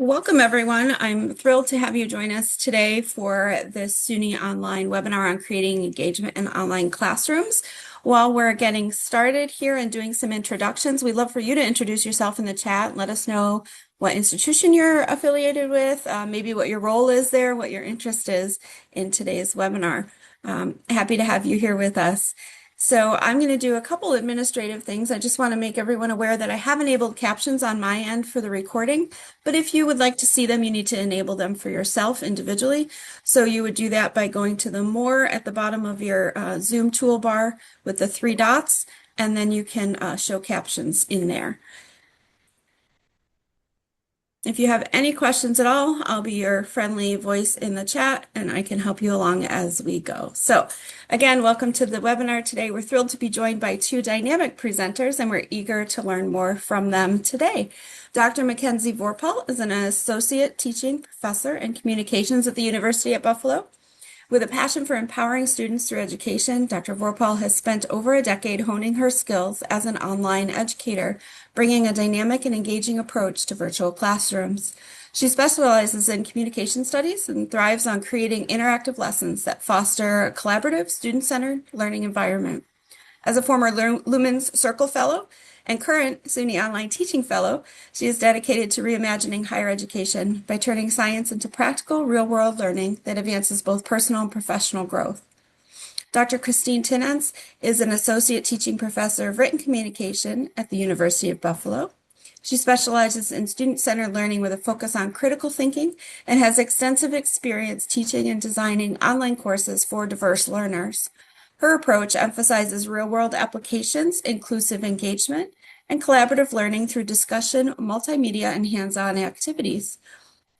Welcome, everyone. I'm thrilled to have you join us today for this SUNY online webinar on creating engagement in online classrooms. While we're getting started here and doing some introductions, we'd love for you to introduce yourself in the chat and let us know what institution you're affiliated with, maybe what your role is there, what your interest is in today's webinar. Happy to have you here with us. So I'm going to do a couple administrative things. I just want to make everyone aware that I have enabled captions on my end for the recording, but if you would like to see them, you need to enable them for yourself individually. So you would do that by going to the More at the bottom of your Zoom toolbar with the three dots, and then you can show captions in there. If you have any questions at all, I'll be your friendly voice in the chat and I can help you along as we go. So again, welcome to the webinar today. We're thrilled to be joined by two dynamic presenters and we're eager to learn more from them today. Dr. McKenzie Vorpahl is an associate teaching professor in communications at the University at Buffalo. With a passion for empowering students through education, Dr. Vorpahl has spent over a decade honing her skills as an online educator, bringing a dynamic and engaging approach to virtual classrooms. She specializes in communication studies and thrives on creating interactive lessons that foster a collaborative, student-centered learning environment. As a former Lumen's Circle Fellow and current SUNY Online Teaching Fellow, she is dedicated to reimagining higher education by turning science into practical, real-world learning that advances both personal and professional growth. Dr. Tinnesz is an associate teaching professor of written communication at the University of Buffalo. She specializes in student-centered learning with a focus on critical thinking and has extensive experience teaching and designing online courses for diverse learners. Her approach emphasizes real-world applications, inclusive engagement, and collaborative learning through discussion, multimedia, and hands-on activities.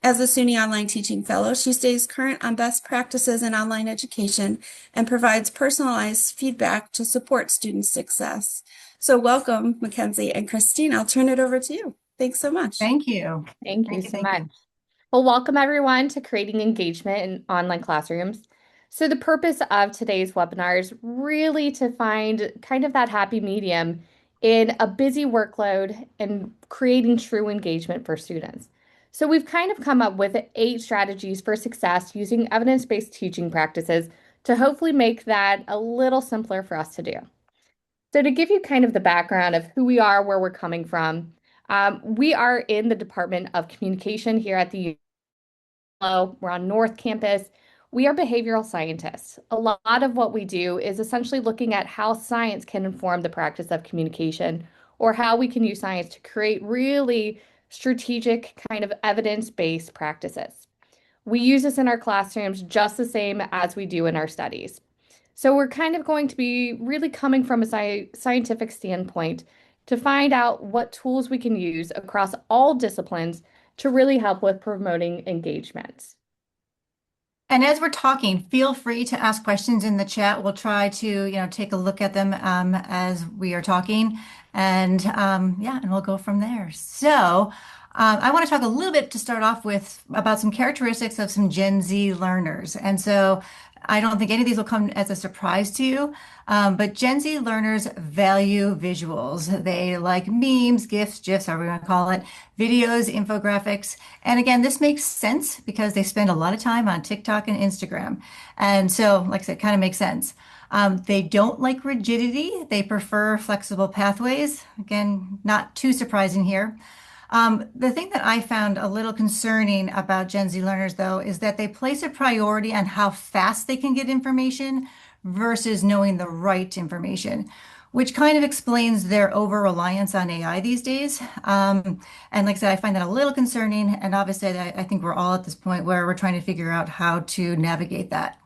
As a SUNY Online Teaching Fellow, she stays current on best practices in online education and provides personalized feedback to support student success. So welcome, McKenzie and Christine. I'll turn it over to you. Thanks so much. Thank you. Thank you so much. Well, welcome everyone to creating engagement in online classrooms. So the purpose of today's webinar is really to find kind of that happy medium in a busy workload and creating true engagement for students. So we've kind of come up with 8 strategies for success using evidence-based teaching practices to hopefully make that a little simpler for us to do. So to give you kind of the background of who we are, where we're coming from, we are in the Department of Communication here at the Hello, we're on North Campus. We are behavioral scientists. A lot of what we do is essentially looking at how science can inform the practice of communication or how we can use science to create really strategic kind of evidence-based practices. We use this in our classrooms just the same as we do in our studies. So we're kind of going to be really coming from a scientific standpoint to find out what tools we can use across all disciplines to really help with promoting engagement. And as we're talking, feel free to ask questions in the chat. We'll try to, take a look at them as we are talking, and and we'll go from there. So I want to talk a little bit to start off with about some characteristics of some Gen Z learners. And so I don't think any of these will come as a surprise to you, but Gen Z learners value visuals. They like memes, GIFs, however you want to call it, videos, infographics. And again, this makes sense because they spend a lot of time on TikTok and Instagram. And so, like I said, it kind of makes sense. They don't like rigidity. They prefer flexible pathways. Again, not too surprising here. The thing that I found a little concerning about Gen Z learners, though, is that they place a priority on how fast they can get information versus knowing the right information, which kind of explains their over-reliance on AI these days. And like I said, I find that a little concerning. And obviously, I think we're all at this point where we're trying to figure out how to navigate that.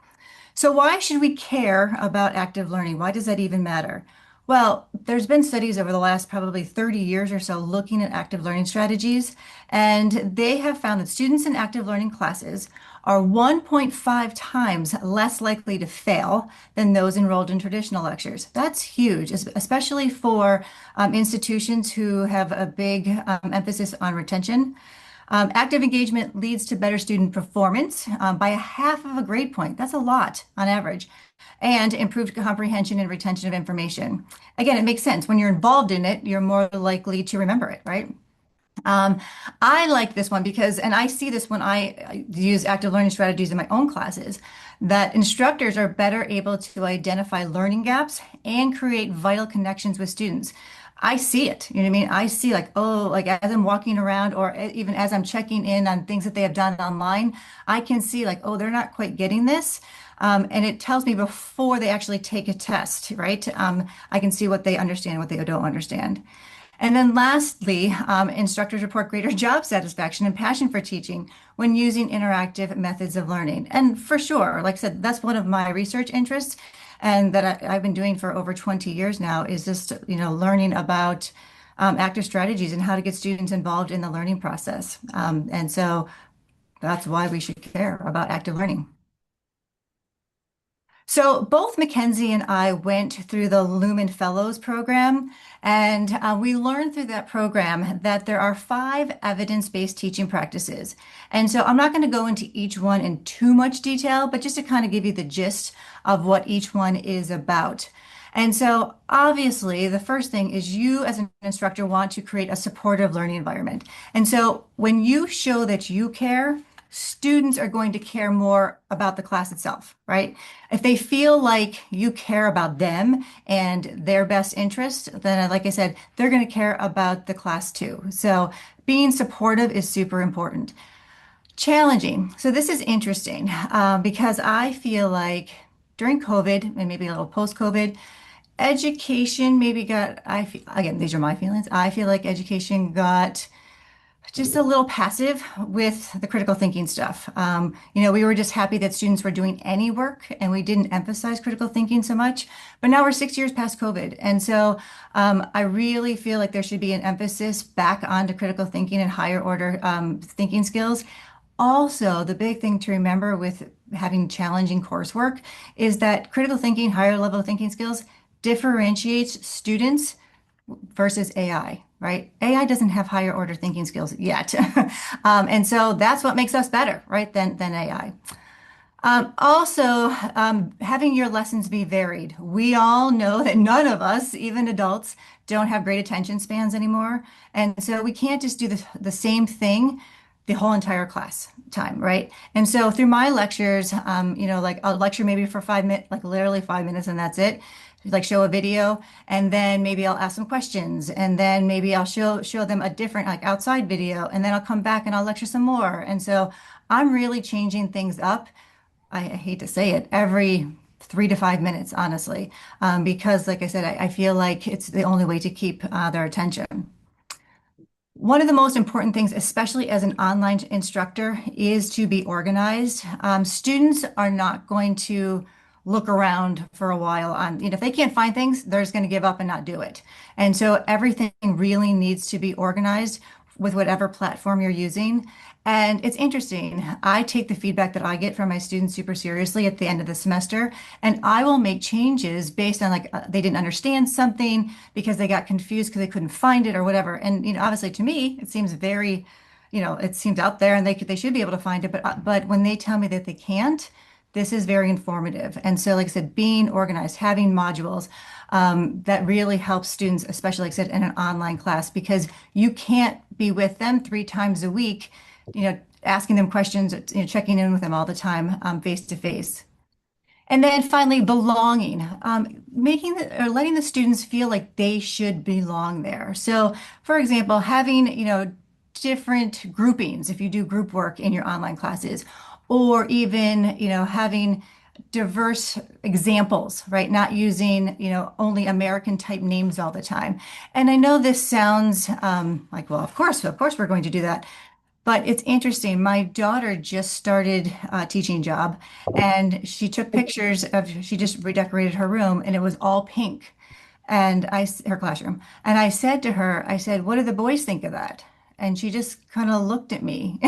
So why should we care about active learning? Why does that even matter? Well, there's been studies over the last probably 30 years or so looking at active learning strategies, and they have found that students in active learning classes are 1.5 times less likely to fail than those enrolled in traditional lectures. That's huge, especially for institutions who have a big emphasis on retention. Active engagement leads to better student performance by a half of a grade point. That's a lot on average. And improved comprehension and retention of information. Again, it makes sense. When you're involved in it, you're more likely to remember it, right? Um, I like this one because, and I see this when I use active learning strategies in my own classes, that instructors are better able to identify learning gaps and create vital connections with students. I see it, you know what I mean? I see like, oh, like as I'm walking around or even as I'm checking in on things that they have done online, I can see like, oh, they're not quite getting this. And it tells me before they actually take a test, right? I can see what they understand, what they don't understand. And then lastly, instructors report greater job satisfaction and passion for teaching when using interactive methods of learning. And for sure, like I said, that's one of my research interests and that I've been doing for over 20 years now is just, learning about active strategies and how to get students involved in the learning process. And so that's why we should care about active learning. So both McKenzie and I went through the Lumen Fellows program, and we learned through that program that there are 5 evidence-based teaching practices. And so I'm not going to go into each one in too much detail, but just to kind of give you the gist of what each one is about. And so obviously, the first thing is you as an instructor want to create a supportive learning environment. And so when you show that you care, students are going to care more about the class itself, right? If they feel like you care about them and their best interest, then, like I said, they're going to care about the class too. So being supportive is super important. Challenging. So this is interesting because I feel like during COVID and maybe a little post-COVID, education maybe got, again, these are my feelings. I feel like education got just a little passive with the critical thinking stuff. We were just happy that students were doing any work and we didn't emphasize critical thinking so much. But now we're 6 years past COVID. And so I really feel like there should be an emphasis back onto critical thinking and higher order thinking skills. Also, the big thing to remember with having challenging coursework is that critical thinking, higher level thinking skills differentiates students versus AI, right? AI doesn't have higher order thinking skills yet. And so that's what makes us better, right, than AI. Also, having your lessons be varied. We all know that none of us, even adults, don't have great attention spans anymore. And so we can't just do the same thing the whole entire class time, right? And so through my lectures, like I'll lecture maybe for 5 minutes, like literally 5 minutes, and that's it. Like show a video, and then maybe I'll ask some questions, and then maybe I'll show them a different like outside video, and then I'll come back and I'll lecture some more. And so I'm really changing things up. I hate to say it, every 3 to 5 minutes, honestly, because like I said, I feel like it's the only way to keep their attention. One of the most important things, especially as an online instructor, is to be organized. Students are not going to look around for a while on, if they can't find things, they're just going to give up and not do it. And so everything really needs to be organized with whatever platform you're using. And it's interesting. I take the feedback that I get from my students super seriously at the end of the semester, and I will make changes based on like they didn't understand something because they got confused because they couldn't find it or whatever. And obviously to me, it seems very, it seems out there and they should be able to find it. But when they tell me that they can't, this is very informative. And so, like I said, being organized, having modules, that really helps students, especially like I said, in an online class, because you can't be with them 3 times a week, asking them questions, checking in with them all the time, face to face. And then finally, belonging, or letting the students feel like they should belong there. So, for example, having, different groupings if you do group work in your online classes, or even, having diverse examples, right? Not using, only American type names all the time. And I know this sounds like, well, of course, we're going to do that. But it's interesting. My daughter just started a teaching job and she took pictures she just redecorated her room and it was all pink and her classroom. And I said to her, I said, what do the boys think of that? And she just kind of looked at me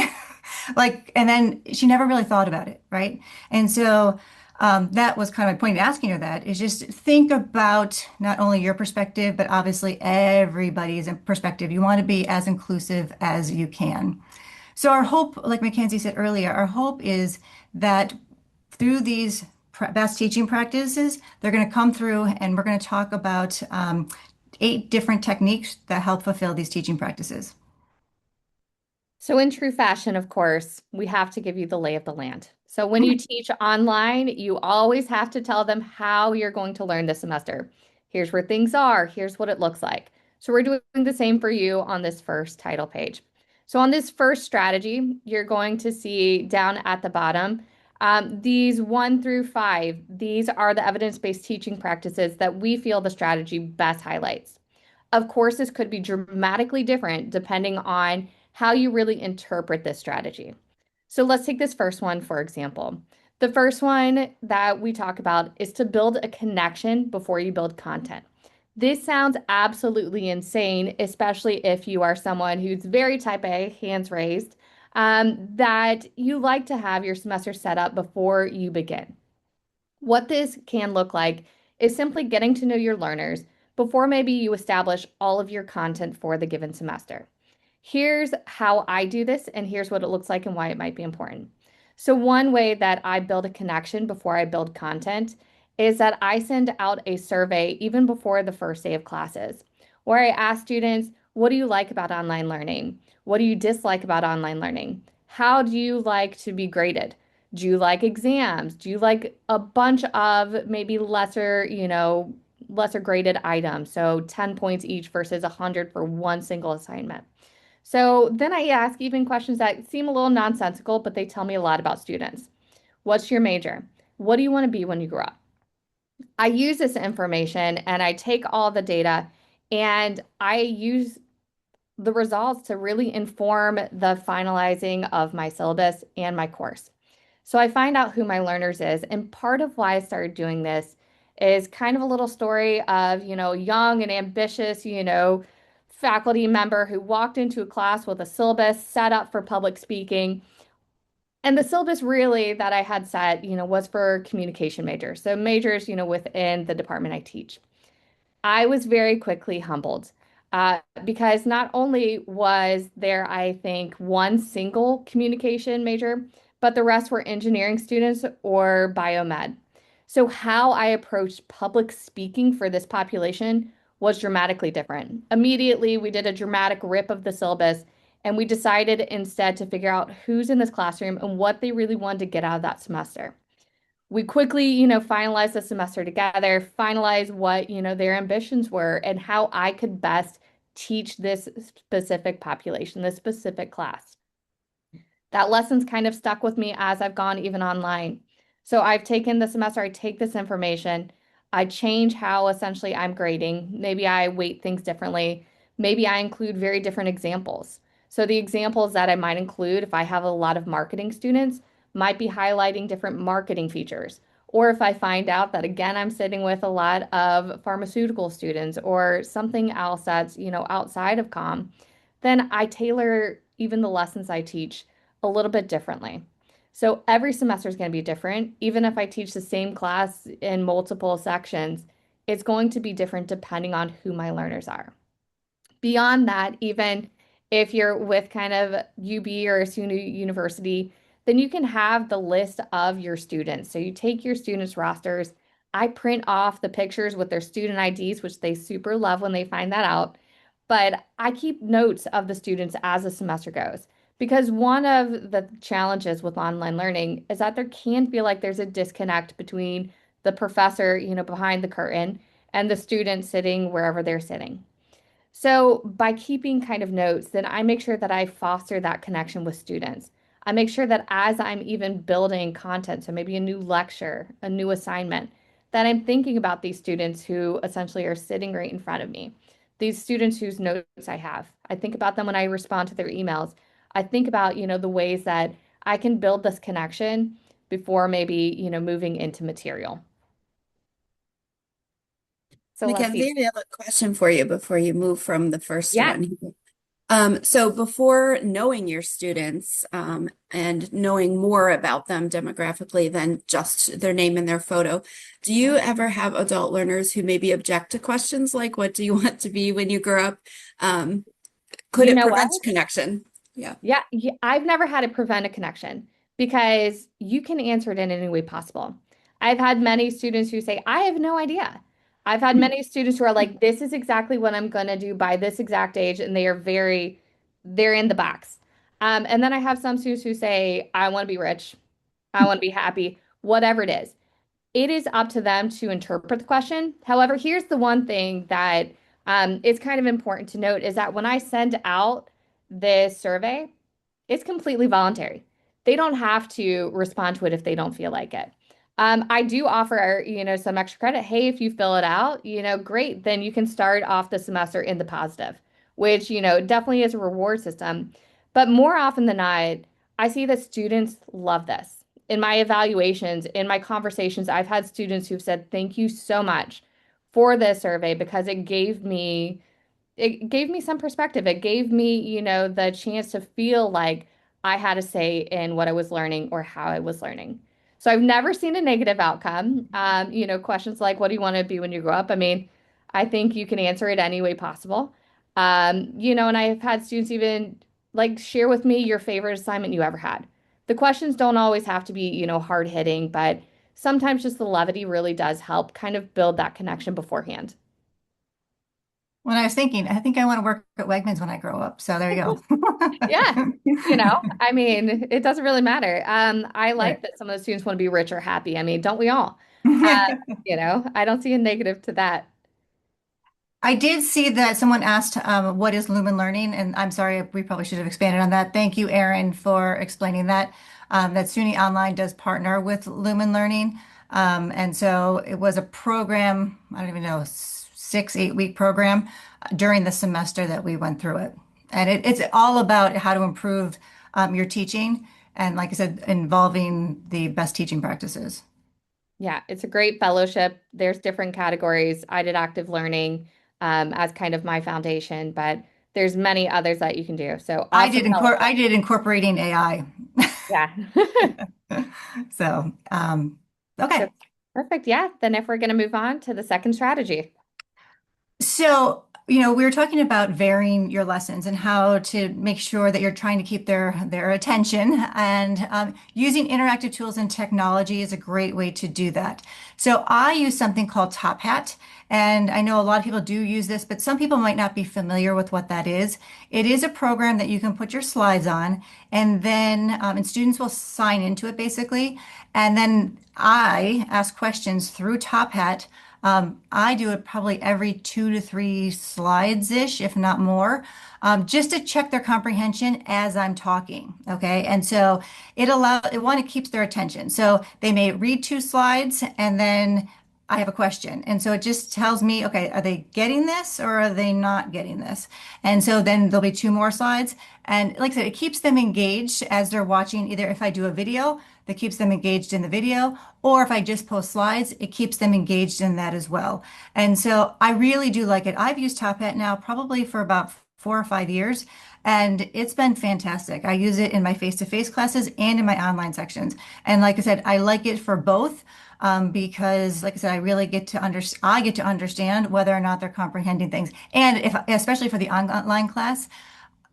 like, and then she never really thought about it. Right. And so that was kind of my point in asking her that is just think about not only your perspective, but obviously everybody's perspective. You want to be as inclusive as you can. So our hope, like Mackenzie said earlier, our hope is that through these best teaching practices, they're going to come through and we're going to talk about 8 different techniques that help fulfill these teaching practices. So, in true fashion, of course, we have to give you the lay of the land. So, when you teach online, you always have to tell them how you're going to learn this semester. Here's where things are, here's what it looks like. So, we're doing the same for you on this first title page. So, on this first strategy, you're going to see down at the bottom these 1 through 5. These are the evidence-based teaching practices that we feel the strategy best highlights. Of course, this could be dramatically different depending on how you really interpret this strategy. So let's take this first one, for example. The first one that we talk about is to build a connection before you build content. This sounds absolutely insane, especially if you are someone who's very type A, hands raised, that you like to have your semester set up before you begin. What this can look like is simply getting to know your learners before maybe you establish all of your content for the given semester. Here's how I do this, and here's what it looks like and why it might be important. So, one way that I build a connection before I build content is that I send out a survey even before the first day of classes, where I ask students, what do you like about online learning? What do you dislike about online learning? How do you like to be graded? Do you like exams? Do you like a bunch of maybe lesser graded items? So 10 points each versus 100 for one single assignment. So then I ask even questions that seem a little nonsensical, but they tell me a lot about students. What's your major? What do you want to be when you grow up? I use this information and I take all the data and I use the results to really inform the finalizing of my syllabus and my course. So I find out who my learners is. And part of why I started doing this is kind of a little story of, young and ambitious, faculty member who walked into a class with a syllabus set up for public speaking. And the syllabus really that I had set, was for communication majors. So majors, within the department I teach. I was very quickly humbled because not only was there, I think, one single communication major, but the rest were engineering students or biomed. So, how I approached public speaking for this population was dramatically different. Immediately, we did a dramatic rip of the syllabus and we decided instead to figure out who's in this classroom and what they really wanted to get out of that semester. We quickly, finalized the semester together, finalized what, their ambitions were and how I could best teach this specific population, this specific class. That lesson's kind of stuck with me as I've gone even online. So I've taken the semester, I take this information, I change how essentially I'm grading. Maybe I weight things differently. Maybe I include very different examples. So the examples that I might include, if I have a lot of marketing students, might be highlighting different marketing features. Or if I find out that again, I'm sitting with a lot of pharmaceutical students or something else that's, outside of comm, then I tailor even the lessons I teach a little bit differently. So every semester is going to be different. Even if I teach the same class in multiple sections, it's going to be different depending on who my learners are. Beyond that, even if you're with kind of UB or SUNY University, then you can have the list of your students. So you take your students' rosters. I print off the pictures with their student IDs, which they super love when they find that out. But I keep notes of the students as the semester goes. Because one of the challenges with online learning is that there can feel like there's a disconnect between the professor, behind the curtain and the student sitting wherever they're sitting. So by keeping kind of notes, then I make sure that I foster that connection with students. I make sure that as I'm even building content, so maybe a new lecture, a new assignment, that I'm thinking about these students who essentially are sitting right in front of me. These students whose notes I have. I think about them when I respond to their emails. I think about, the ways that I can build this connection before maybe, moving into material. So let's see. Mackenzie, I have a question for you before you move from the first Yeah. one. So before knowing your students, and knowing more about them demographically than just their name and their photo, do you ever have adult learners who maybe object to questions like, what do you want to be when you grow up? Could You it know what? prevent connection? Yeah. Yeah, I've never had to prevent a connection because you can answer it in any way possible. I've had many students who say, I have no idea. I've had many students who are like, this is exactly what I'm going to do by this exact age, and they're in the box. And then I have some students who say, I want to be rich, I want to be happy, whatever it is. It is up to them to interpret the question. However, here's the one thing that is kind of important to note is that when I send out this survey, it's completely voluntary. They don't have to respond to it if they don't feel like it. I do offer, some extra credit. Hey, if you fill it out, great, then you can start off the semester in the positive, which, definitely is a reward system. But more often than not, I see that students love this. In my evaluations, in my conversations, I've had students who've said, thank you so much for this survey because it gave me some perspective. It gave me, the chance to feel like I had a say in what I was learning or how I was learning. So I've never seen a negative outcome. Questions like, what do you want to be when you grow up? I mean, I think you can answer it any way possible. And I've had students even like share with me your favorite assignment you ever had. The questions don't always have to be, hard hitting, but sometimes just the levity really does help kind of build that connection beforehand. When I was thinking, I think I want to work at Wegmans when I grow up. So there you Yeah, go. I mean, it doesn't really matter. I like Right. that some of the students want to be rich or happy. I mean, don't we all? I don't see a negative to that. I did see that someone asked, what is Lumen Learning? And I'm sorry, we probably should have expanded on that. Thank you, Erin, for explaining that. That SUNY Online does partner with Lumen Learning. And so it was a program, I don't even know, 6, 8 week program during the semester that we went through it. And it's all about how to improve your teaching. And like I said, involving the best teaching practices. Yeah, it's a great fellowship. There's different categories. I did active learning as kind of my foundation, but there's many others that you can do. So awesome I fellowship. did incorporating AI. Yeah. So, So okay. perfect. Yeah. Then if we're going to move on to the second strategy. So, we were talking about varying your lessons and how to make sure that you're trying to keep their attention. And using interactive tools and technology is a great way to do that. So, I use something called Top Hat. And I know a lot of people do use this, but some people might not be familiar with what that is. It is a program that you can put your slides on, and then and students will sign into it basically. And then I ask questions through Top Hat. I do it probably every 2 to 3 slides-ish, if not more, just to check their comprehension as I'm talking. Okay. And so it keeps their attention. So they may read 2 slides and then I have a question. And so it just tells me, okay, are they getting this or are they not getting this? And so then there'll be 2 more slides. And like I said, it keeps them engaged as they're watching, either if I do a video that keeps them engaged in the video, or if I just post slides, it keeps them engaged in that as well. And so I really do like it. I've used Top Hat now probably for about 4 or 5 years, and it's been fantastic. I use it in my face-to-face classes and in my online sections. And like I said, I like it for both. Because, like I said, I get to understand whether or not they're comprehending things, and especially for the online class,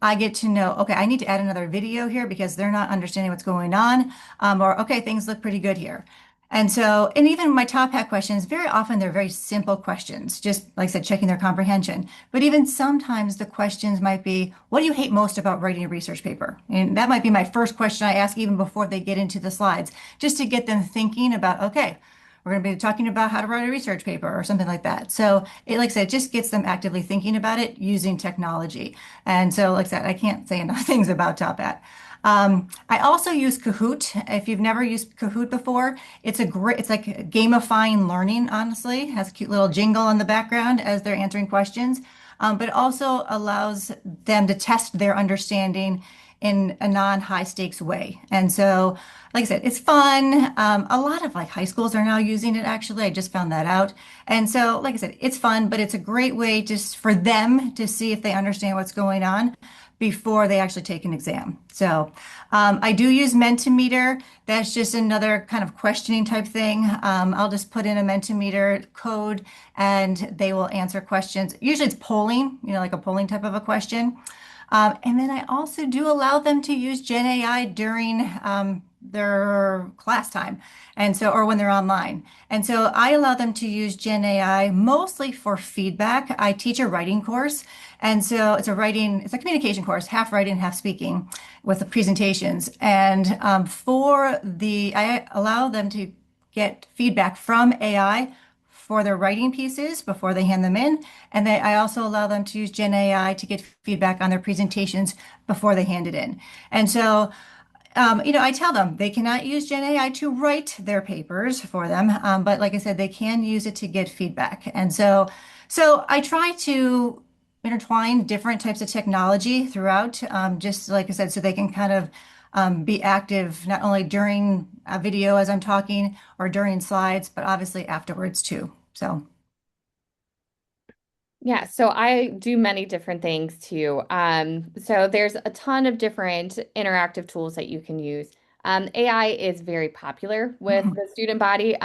I get to know, okay, I need to add another video here because they're not understanding what's going on. Or, okay, things look pretty good here. And so, and even my top hat questions, very often they're very simple questions, just like I said, checking their comprehension. But even sometimes the questions might be, what do you hate most about writing a research paper? And that might be my first question I ask even before they get into the slides, just to get them thinking about, okay, we're going to be talking about how to write a research paper or something like that. So it, like I said, it just gets them actively thinking about it using technology. And so, like I said, I can't say enough things about Top Hat. I also use Kahoot. If you've never used Kahoot before, it's like gamifying learning, honestly. It has a cute little jingle in the background as they're answering questions, but also allows them to test their understanding in a non-high stakes way. And so, like I said, it's fun. A lot of like high schools are now using it, actually. I just found that out. And so, like I said, it's fun, but it's a great way just for them to see if they understand what's going on before they actually take an exam. So I do use Mentimeter. That's just another kind of questioning type thing. I'll just put in a Mentimeter code and they will answer questions. Usually it's polling, like a polling type of a question. And then I also do allow them to use Gen AI during their class time. And so, or when they're online. And so I allow them to use Gen AI mostly for feedback. I teach a writing course. And so it's a communication course, half writing, half speaking with the presentations. And I allow them to get feedback from AI for their writing pieces before they hand them in. And I also allow them to use Gen AI to get feedback on their presentations before they hand it in. And so I tell them they cannot use Gen AI to write their papers for them, but like I said, they can use it to get feedback. And so I try to intertwine different types of technology throughout, just like I said, so they can kind of be active not only during a video as I'm talking or during slides, but obviously afterwards too. So. Yeah, so I do many different things too. So there's a ton of different interactive tools that you can use. AI is very popular with the student body.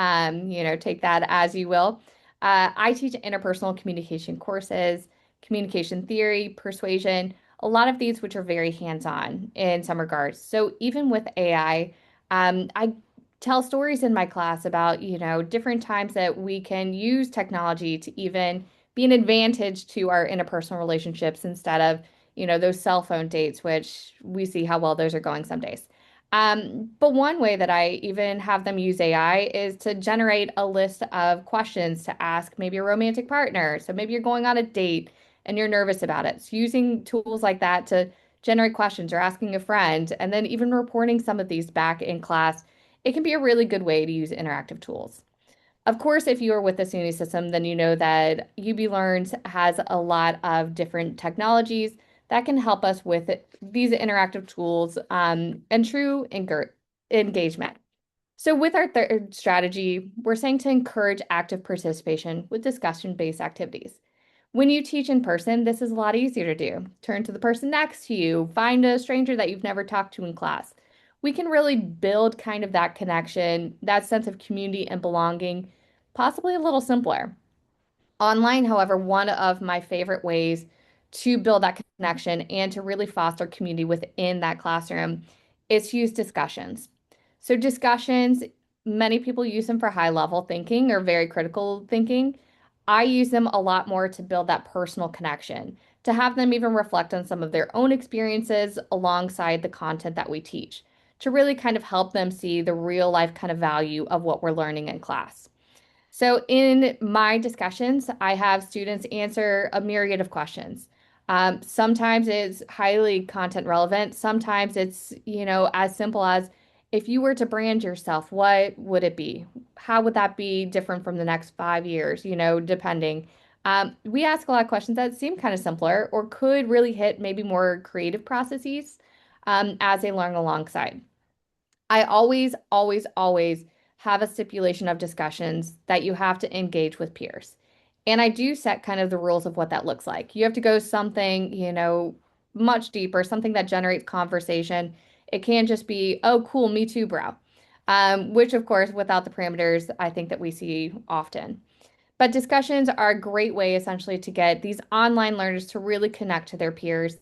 Take that as you will. I teach interpersonal communication courses, communication theory, persuasion, a lot of these which are very hands-on in some regards. So even with AI, I tell stories in my class about, different times that we can use technology to even be an advantage to our interpersonal relationships instead of, those cell phone dates, which we see how well those are going some days. But one way that I even have them use AI is to generate a list of questions to ask maybe a romantic partner. So maybe you're going on a date and you're nervous about it. So using tools like that to generate questions or asking a friend, and then even reporting some of these back in class, it can be a really good way to use interactive tools. Of course, if you are with the SUNY system, then you know that UB Learns has a lot of different technologies that can help us with these interactive tools and true engagement. So with our third strategy, we're saying to encourage active participation with discussion-based activities. When you teach in person, this is a lot easier to do. Turn to the person next to you, find a stranger that you've never talked to in class. We can really build kind of that connection, that sense of community and belonging, possibly a little simpler. Online, however, one of my favorite ways to build that connection and to really foster community within that classroom is to use discussions. So, discussions, many people use them for high level thinking or very critical thinking. I use them a lot more to build that personal connection, to have them even reflect on some of their own experiences alongside the content that we teach, to really kind of help them see the real life kind of value of what we're learning in class. So in my discussions, I have students answer a myriad of questions. Sometimes it's highly content relevant. Sometimes it's, as simple as if you were to brand yourself, what would it be? How would that be different from the next 5 years, depending. We ask a lot of questions that seem kind of simpler or could really hit maybe more creative processes as they learn alongside. I always, always, always have a stipulation of discussions that you have to engage with peers. And I do set kind of the rules of what that looks like. You have to go something, much deeper, something that generates conversation. It can just be, oh, cool, me too, bro. Which, of course, without the parameters, I think that we see often. But discussions are a great way essentially to get these online learners to really connect to their peers.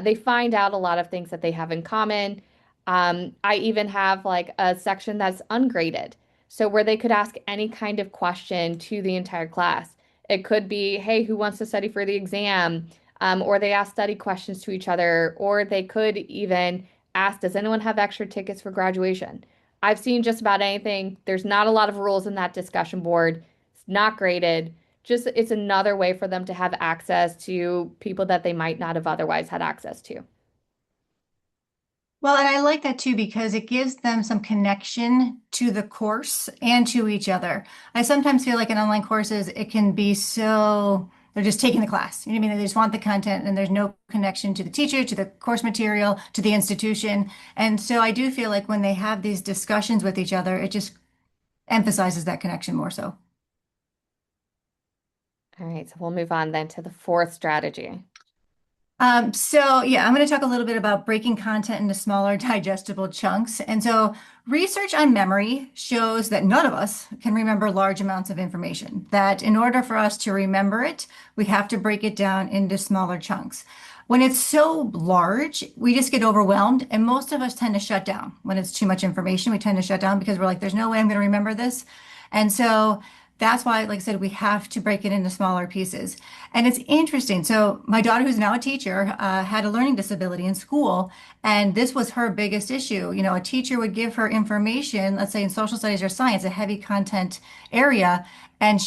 They find out a lot of things that they have in common. I even have like a section that's ungraded. So where they could ask any kind of question to the entire class. It could be, hey, who wants to study for the exam? Or they ask study questions to each other, or they could even ask, does anyone have extra tickets for graduation? I've seen just about anything. There's not a lot of rules in that discussion board. It's not graded. Just it's another way for them to have access to people that they might not have otherwise had access to. Well, and I like that too because it gives them some connection to the course and to each other. I sometimes feel like in online courses, it can be so they're just taking the class. You know what I mean? They just want the content and there's no connection to the teacher, to the course material, to the institution. And so I do feel like when they have these discussions with each other, it just emphasizes that connection more so. All right, so we'll move on then to the fourth strategy. So yeah, I'm going to talk a little bit about breaking content into smaller digestible chunks. And so research on memory shows that none of us can remember large amounts of information, that in order for us to remember it, we have to break it down into smaller chunks. When it's so large, we just get overwhelmed, and most of us tend to shut down. When it's too much information, we tend to shut down because we're like, there's no way I'm going to remember this. And so That's why, like I said, we have to break it into smaller pieces. And it's interesting. So, my daughter, who's now a teacher, had a learning disability in school, and this was her biggest issue. You know, a teacher would give her information, let's say in social studies or science, a heavy content area, and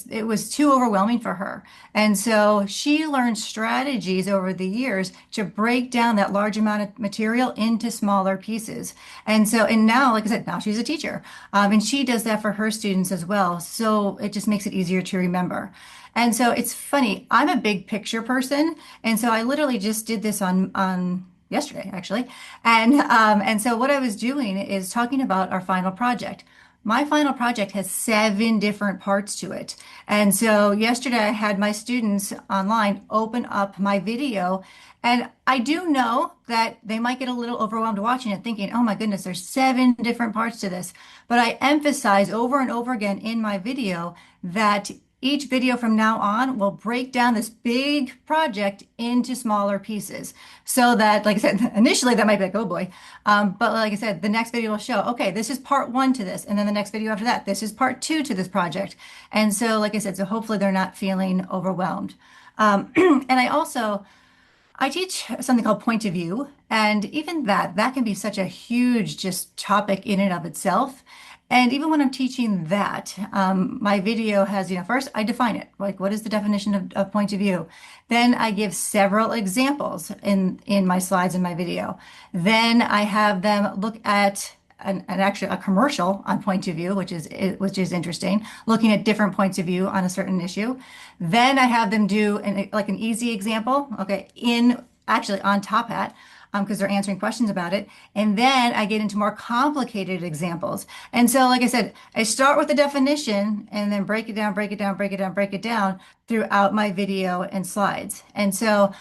it was too overwhelming for her. And so she learned strategies over the years to break down that large amount of material into smaller pieces. And now, like I said, now she's a teacher. And she does that for her students as well. So it just makes it easier to remember. And so it's funny. I'm a big picture person. And so I literally just did this on yesterday, actually. And so what I was doing is talking about our final project. My final project has 7 different parts to it. And so yesterday I had my students online open up my video. And I do know that they might get a little overwhelmed watching it, thinking, oh my goodness, there's 7 different parts to this. But I emphasize over and over again in my video that each video from now on will break down this big project into smaller pieces so that, like I said, initially that might be like, oh boy. But like I said, the next video will show, okay, this is part 1 to this. And then the next video after that, this is part 2 to this project. And so, like I said, so hopefully they're not feeling overwhelmed. And I teach something called point of view, and even that can be such a huge just topic in and of itself. And even when I'm teaching that, my video has, first I define it, like what is the definition of point of view? Then I give several examples in my slides in my video. Then I have them look at actually a commercial on point of view, which is interesting, looking at different points of view on a certain issue. Then I have them do an easy example, okay, in actually on Top Hat, because they're answering questions about it. And then I get into more complicated examples. And so, like I said, I start with the definition and then break it down, break it down, break it down, break it down throughout my video and slides. And so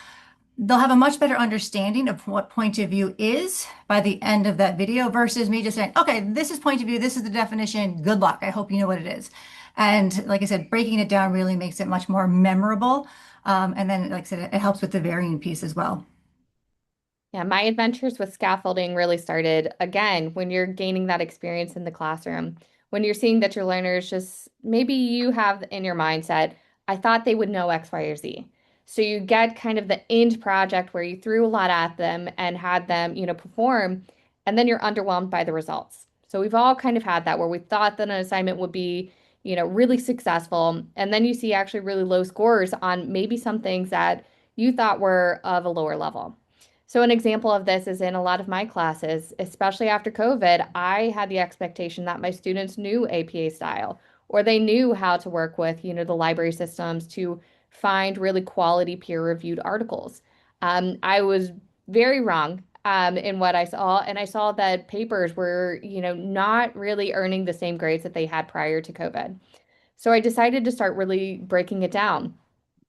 they'll have a much better understanding of what point of view is by the end of that video versus me just saying, okay, this is point of view, this is the definition, good luck. I hope you know what it is. And like I said, breaking it down really makes it much more memorable. And then, like I said, it helps with the varying piece as well. Yeah, my adventures with scaffolding really started again when you're gaining that experience in the classroom, when you're seeing that your learners just maybe you have in your mindset, I thought they would know X, Y, or Z. So you get kind of the end project where you threw a lot at them and had them, perform, and then you're underwhelmed by the results. So we've all kind of had that where we thought that an assignment would be, really successful, and then you see actually really low scores on maybe some things that you thought were of a lower level. So an example of this is in a lot of my classes, especially after COVID, I had the expectation that my students knew APA style or they knew how to work with, the library systems to find really quality peer-reviewed articles. I was very wrong in what I saw, and I saw that papers were, not really earning the same grades that they had prior to COVID. So I decided to start really breaking it down.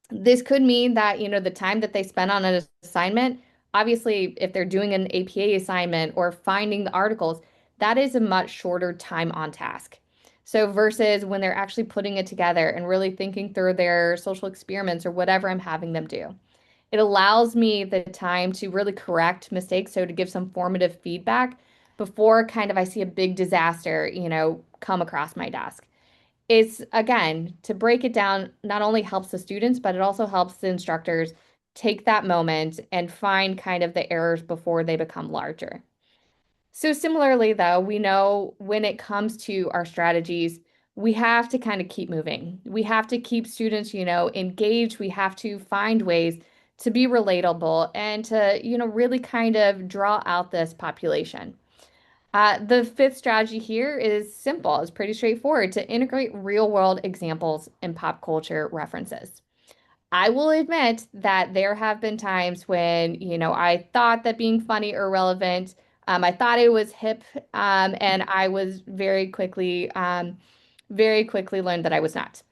This could mean that, the time that they spend on an assignment, obviously, if they're doing an APA assignment or finding the articles, that is a much shorter time on task. So versus when they're actually putting it together and really thinking through their social experiments or whatever I'm having them do. It allows me the time to really correct mistakes, so to give some formative feedback before kind of I see a big disaster, come across my desk. It's again, to break it down, not only helps the students, but it also helps the instructors take that moment and find kind of the errors before they become larger. So similarly, though, we know when it comes to our strategies, we have to kind of keep moving. We have to keep students, engaged. We have to find ways to be relatable and to, really kind of draw out this population. The fifth strategy here is simple. It's pretty straightforward to integrate real world examples and pop culture references. I will admit that there have been times when, I thought that being funny or relevant, I thought it was hip, and I was very quickly learned that I was not.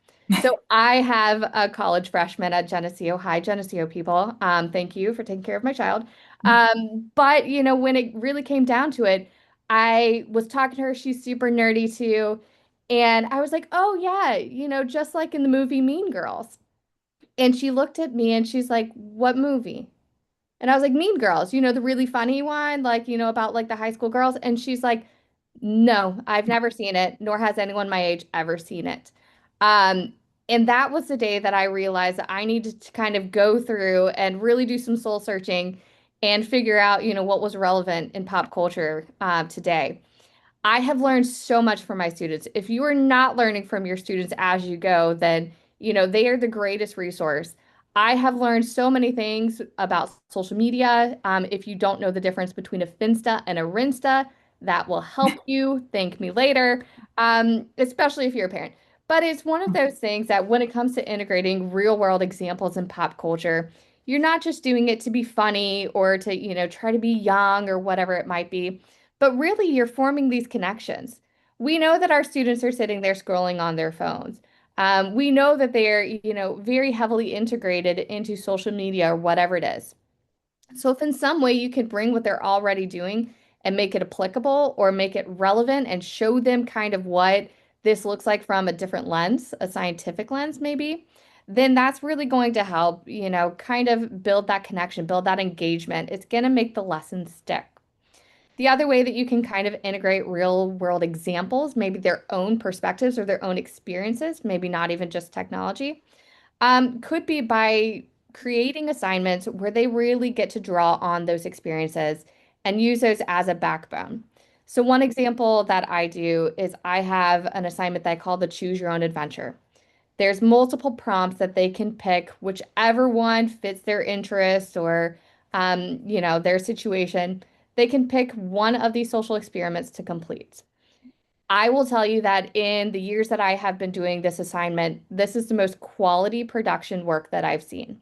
So I have a college freshman at Geneseo. Hi, Geneseo people. Thank you for taking care of my child. But when it really came down to it, I was talking to her. She's super nerdy too. And I was like, oh yeah, just like in the movie Mean Girls. And she looked at me and she's like, what movie? And I was like, Mean Girls, the really funny one, like, about like the high school girls. And she's like, no, I've never seen it, nor has anyone my age ever seen it. Um, and that was the day that I realized that I needed to kind of go through and really do some soul searching and figure out, what was relevant in pop culture today. I have learned so much from my students. If you are not learning from your students as you go, then, they are the greatest resource. I have learned so many things about social media. If you don't know the difference between a Finsta and a Rinsta, that will help you. Thank me later, especially if you're a parent. But it's one of those things that when it comes to integrating real world examples in pop culture, you're not just doing it to be funny or to, try to be young or whatever it might be, but really you're forming these connections. We know that our students are sitting there scrolling on their phones. We know that they're, very heavily integrated into social media or whatever it is. So if in some way you can bring what they're already doing and make it applicable or make it relevant and show them kind of what this looks like from a different lens, a scientific lens maybe, then that's really going to help, kind of build that connection, build that engagement. It's going to make the lesson stick. The other way that you can kind of integrate real world examples, maybe their own perspectives or their own experiences, maybe not even just technology, could be by creating assignments where they really get to draw on those experiences and use those as a backbone. So, one example that I do is I have an assignment that I call the Choose Your Own Adventure. There's multiple prompts that they can pick, whichever one fits their interests or, their situation. They can pick one of these social experiments to complete. I will tell you that in the years that I have been doing this assignment, this is the most quality production work that I've seen.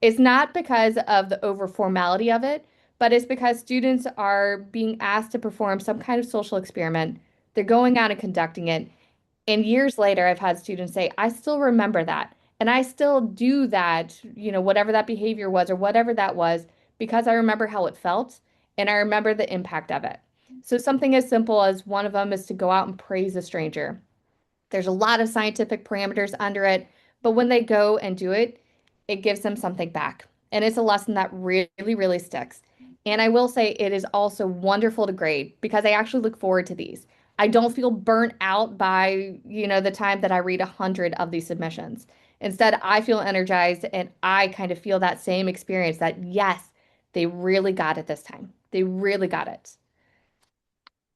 It's not because of the over formality of it, but it's because students are being asked to perform some kind of social experiment. They're going out and conducting it. And years later, I've had students say, I still remember that. And I still do that, whatever that behavior was or whatever that was, because I remember how it felt and I remember the impact of it. So, something as simple as one of them is to go out and praise a stranger. There's a lot of scientific parameters under it, but when they go and do it, it gives them something back. And it's a lesson that really, really sticks. And I will say it is also wonderful to grade because I actually look forward to these. I don't feel burnt out by, the time that I read 100 of these submissions. Instead, I feel energized and I kind of feel that same experience that yes, they really got it this time. They really got it.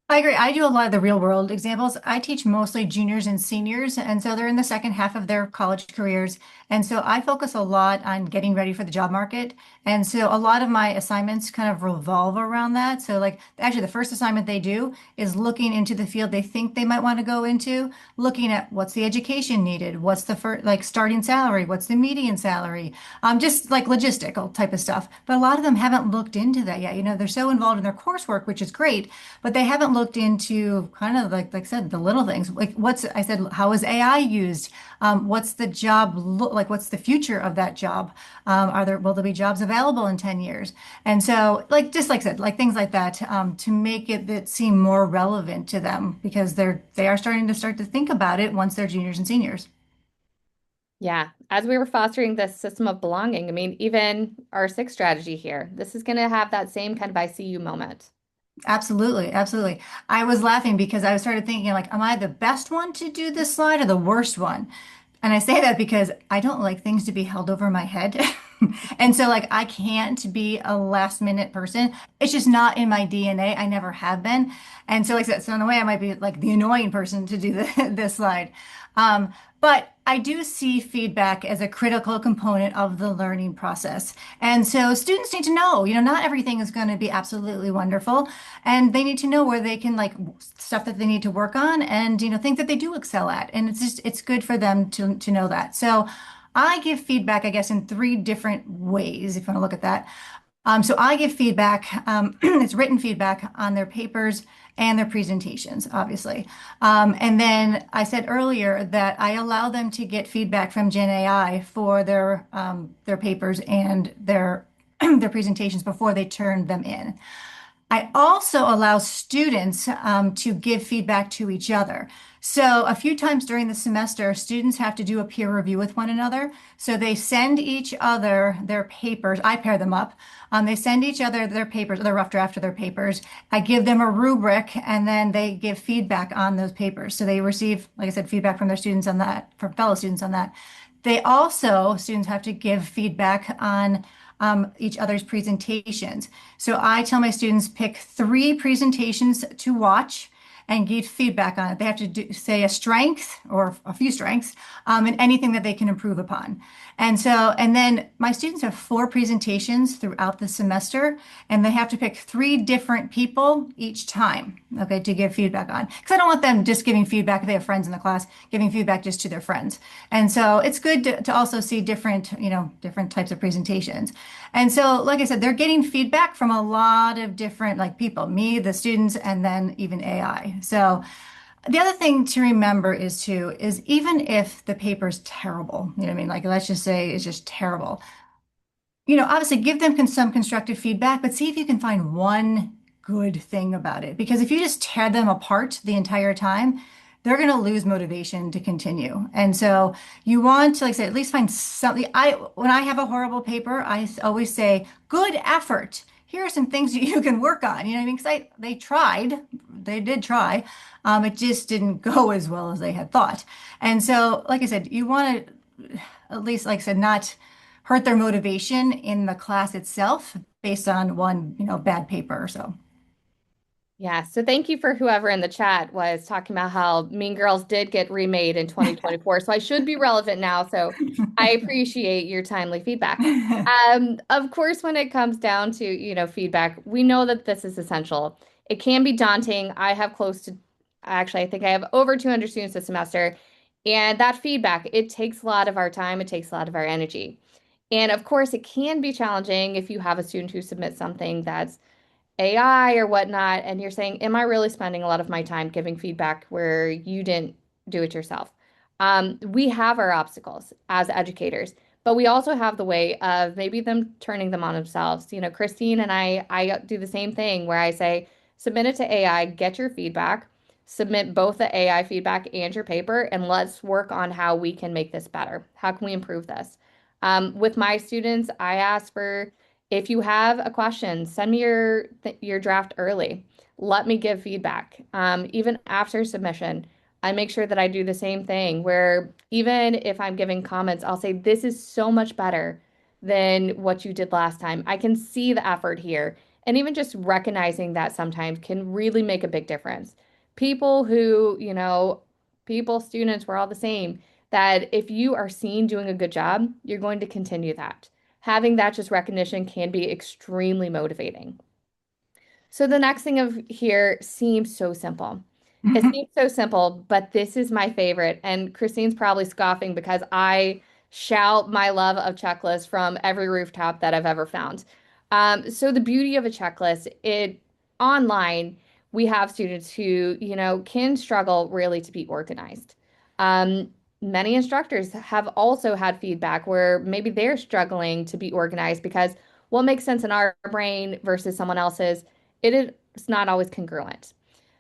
I agree. I do a lot of the real world examples. I teach mostly juniors and seniors, and so they're in the second half of their college careers. And so I focus a lot on getting ready for the job market. And so a lot of my assignments kind of revolve around that. So like actually the first assignment they do is looking into the field they think they might want to go into, looking at what's the education needed, what's the first like starting salary, what's the median salary, just like logistical type of stuff. But a lot of them haven't looked into that yet. They're so involved in their coursework, which is great, but they haven't looked into kind of like I said, the little things. Like I said, how is AI used? What's the job look like? What's the future of that job? Will there be jobs available in 10 years? And so like, just like I said, like things like that, to make it seem more relevant to them because they are starting to think about it once they're juniors and seniors. Yeah, as we were fostering this system of belonging, I mean, even our sixth strategy here, this is going to have that same kind of I see you moment. Absolutely, absolutely. I was laughing because I started thinking like, am I the best one to do this slide or the worst one? And I say that because I don't like things to be held over my head. And so like I can't be a last minute person. It's just not in my DNA. I never have been. And so like I said, so in a way I might be like the annoying person to do this slide. But I do see feedback as a critical component of the learning process. And so students need to know, not everything is going to be absolutely wonderful. And they need to know where they can like stuff that they need to work on and, think that they do excel at. And it's good for them to know that. So I give feedback, I guess, in three different ways, if you want to look at that. So I give feedback, it's written feedback on their papers and their presentations, obviously. And then I said earlier that I allow them to get feedback from Gen AI for their papers and their their presentations before they turn them in. I also allow students to give feedback to each other. So a few times during the semester, students have to do a peer review with one another. So they send each other their papers. I pair them up. They send each other their papers, their rough draft of their papers. I give them a rubric, and then they give feedback on those papers. So they receive, like I said, feedback from their students on that, from fellow students on that. They also, students have to give feedback on each other's presentations. So I tell my students pick 3 presentations to watch and give feedback on it. They have to say a strength or a few strengths and anything that they can improve upon. And then my students have 4 presentations throughout the semester, and they have to pick 3 different people each time, okay, to give feedback on. Because I don't want them just giving feedback if they have friends in the class, giving feedback just to their friends. And so it's good to also see different, different types of presentations. And so, like I said, they're getting feedback from a lot of different like people, me, the students, and then even AI. So the other thing to remember is even if the paper's terrible, you know what I mean? Like let's just say it's just terrible. Obviously give them some constructive feedback, but see if you can find one good thing about it. Because if you just tear them apart the entire time, they're going to lose motivation to continue. And so you want to, like I said, at least find something. When I have a horrible paper, I always say, good effort. Here are some things that you can work on. You know what I mean? Because they did try. It just didn't go as well as they had thought. And so, like I said, you want to at least, like I said, not hurt their motivation in the class itself based on one, bad paper or so. Yeah, so thank you for whoever in the chat was talking about how Mean Girls did get remade in 2024. So I should be relevant now. So I appreciate your timely feedback. Of course, when it comes down to, feedback, we know that this is essential. It can be daunting. I think I have over 200 students this semester. And that feedback, it takes a lot of our time. It takes a lot of our energy. And of course, it can be challenging if you have a student who submits something that's AI or whatnot, and you're saying, am I really spending a lot of my time giving feedback where you didn't do it yourself? We have our obstacles as educators, but we also have the way of maybe them turning them on themselves. Christine and I do the same thing where I say, submit it to AI, get your feedback, submit both the AI feedback and your paper, and let's work on how we can make this better. How can we improve this? With my students, I ask for if you have a question, send me your draft early. Let me give feedback. Even after submission, I make sure that I do the same thing where even if I'm giving comments, I'll say, this is so much better than what you did last time. I can see the effort here. And even just recognizing that sometimes can really make a big difference. People who, students, we're all the same, that if you are seen doing a good job, you're going to continue that. Having that just recognition can be extremely motivating. So the next thing of here seems so simple. It seems so simple, but this is my favorite. And Christine's probably scoffing because I shout my love of checklists from every rooftop that I've ever found. So the beauty of a checklist, it online, we have students who, can struggle really to be organized. Many instructors have also had feedback where maybe they're struggling to be organized because what makes sense in our brain versus someone else's, it is not always congruent.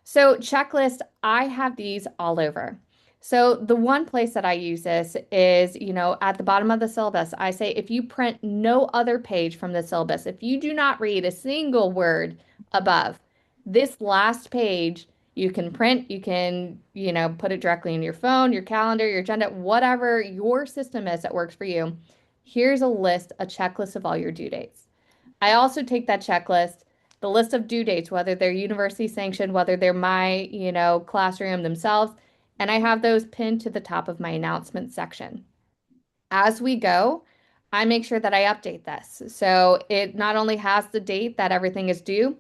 So checklist, I have these all over. So the one place that I use this is, at the bottom of the syllabus, I say if you print no other page from the syllabus, if you do not read a single word above this last page, you can print, you can, put it directly in your phone, your calendar, your agenda, whatever your system is that works for you. Here's a checklist of all your due dates. I also take that checklist, the list of due dates, whether they're university sanctioned, whether they're my, classroom themselves, and I have those pinned to the top of my announcement section. As we go, I make sure that I update this. So it not only has the date that everything is due,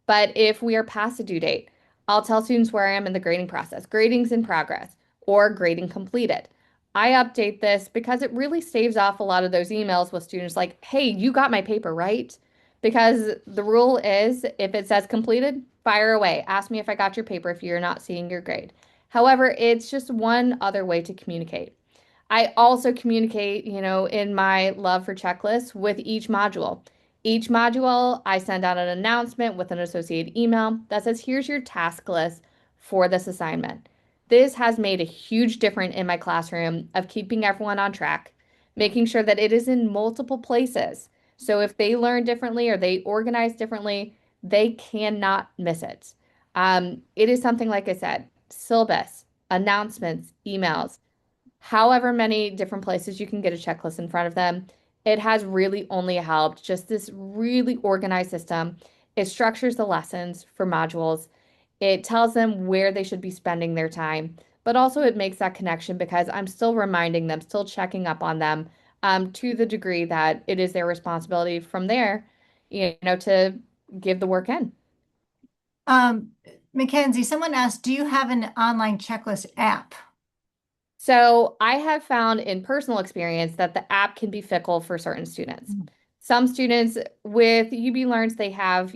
but if we are past the due date, I'll tell students where I am in the grading process, grading's in progress, or grading completed. I update this because it really saves off a lot of those emails with students like, hey, you got my paper, right? Because the rule is if it says completed, fire away. Ask me if I got your paper if you're not seeing your grade. However, it's just one other way to communicate. I also communicate, in my love for checklists with each module. Each module, I send out an announcement with an associated email that says, here's your task list for this assignment. This has made a huge difference in my classroom of keeping everyone on track, making sure that it is in multiple places. So if they learn differently or they organize differently, they cannot miss it. It is something, like I said, syllabus, announcements, emails, however many different places you can get a checklist in front of them. It has really only helped. Just this really organized system. It structures the lessons for modules. It tells them where they should be spending their time, but also it makes that connection because I'm still reminding them, still checking up on them, to the degree that it is their responsibility from there, to give the work in. Um, McKenzie, someone asked, do you have an online checklist app? So I have found in personal experience that the app can be fickle for certain students. Some students with UB Learns, they have,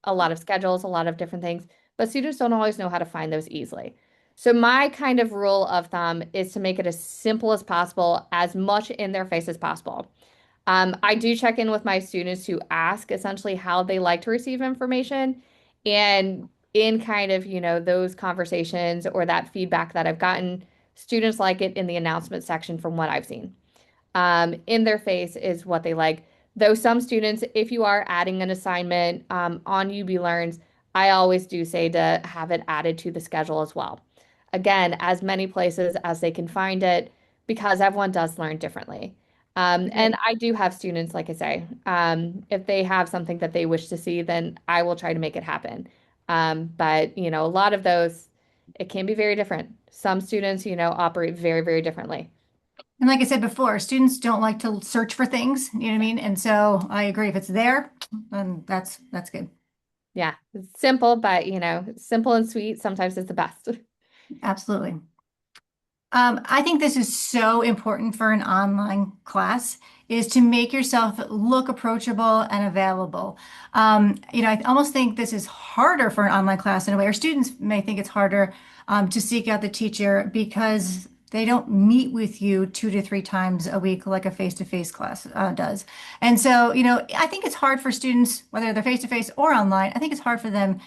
a lot of schedules, a lot of different things, but students don't always know how to find those easily. So my kind of rule of thumb is to make it as simple as possible, as much in their face as possible. I do check in with my students to ask essentially how they like to receive information. And in kind of, those conversations or that feedback that I've gotten, students like it in the announcement section from what I've seen. In their face is what they like. Though some students, if you are adding an assignment on UB Learns, I always do say to have it added to the schedule as well. Again, as many places as they can find it, because everyone does learn differently. And I do have students, like I say, if they have something that they wish to see, then I will try to make it happen. But, a lot of those, it can be very different. Some students, operate very, very differently. And like I said before, students don't like to search for things, you know what I mean? And so I agree. If it's there, then that's good. Yeah, it's simple, but, simple and sweet sometimes is the best. Absolutely. I think this is so important for an online class is to make yourself look approachable and available. I almost think this is harder for an online class in a way, or students may think it's harder to seek out the teacher because they don't meet with you 2 to 3 times a week like a face-to-face class does. And so, I think it's hard for students, whether they're face-to-face or online, I think it's hard for them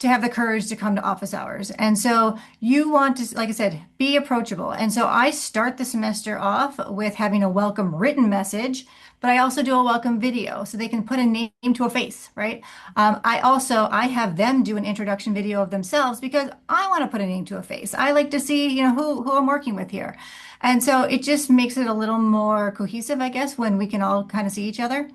to have the courage to come to office hours. And so you want to, like I said, be approachable. And so I start the semester off with having a welcome written message, but I also do a welcome video so they can put a name to a face, right? I have them do an introduction video of themselves because I want to put a name to a face. I like to see, who I'm working with here. And so it just makes it a little more cohesive, I guess, when we can all kind of see each other.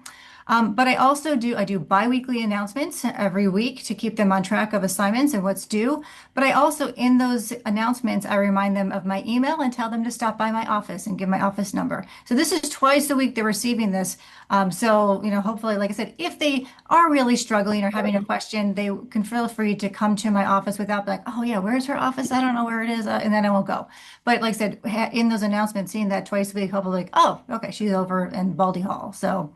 But I do biweekly announcements every week to keep them on track of assignments and what's due. But I also, in those announcements, I remind them of my email and tell them to stop by my office and give my office number. So this is twice a week they're receiving this. Hopefully, like I said, if they are really struggling or having a question, they can feel free to come to my office without like, oh yeah, where's her office? I don't know where it is. And then I won't go. But like I said, in those announcements, seeing that twice a week, hopefully like, oh, okay, she's over in Baldy Hall. So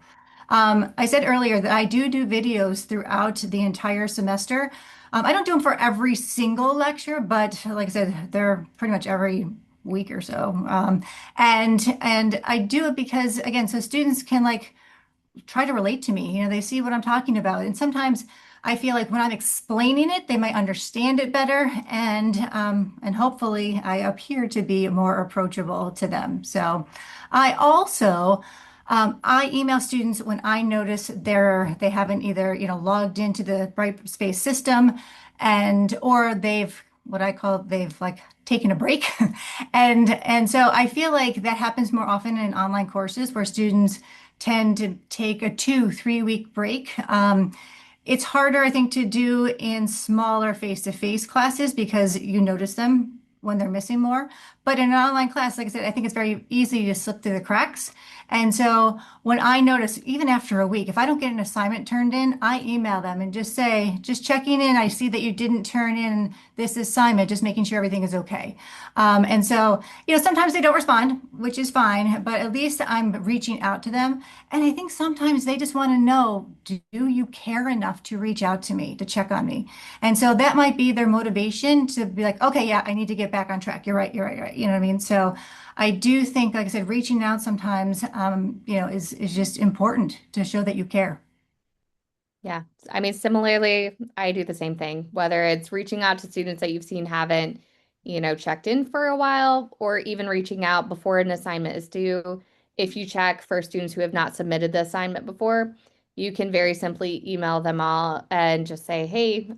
I said earlier that I do videos throughout the entire semester. I don't do them for every single lecture, but like I said, they're pretty much every week or so. And I do it because again, so students can like try to relate to me. They see what I'm talking about, and sometimes I feel like when I'm explaining it, they might understand it better, and hopefully I appear to be more approachable to them. So I also. I email students when I notice they haven't either, logged into the Brightspace system or they've like taken a break. And so I feel like that happens more often in online courses where students tend to take a 2, 3 week break. It's harder, I think, to do in smaller face-to-face classes because you notice them when they're missing more. But in an online class, like I said, I think it's very easy to slip through the cracks. And so when I notice, even after a week, if I don't get an assignment turned in, I email them and just say, just checking in. I see that you didn't turn in this assignment, just making sure everything is okay. And so, sometimes they don't respond, which is fine, but at least I'm reaching out to them. And I think sometimes they just want to know, do you care enough to reach out to me, to check on me? And so that might be their motivation to be like, okay, yeah, I need to get back on track. You're right. You know what I mean? So I do think, like I said, reaching out sometimes is just important to show that you care. Yeah. I mean, similarly, I do the same thing, whether it's reaching out to students that you've seen haven't, checked in for a while, or even reaching out before an assignment is due. If you check for students who have not submitted the assignment before, you can very simply email them all and just say, hey,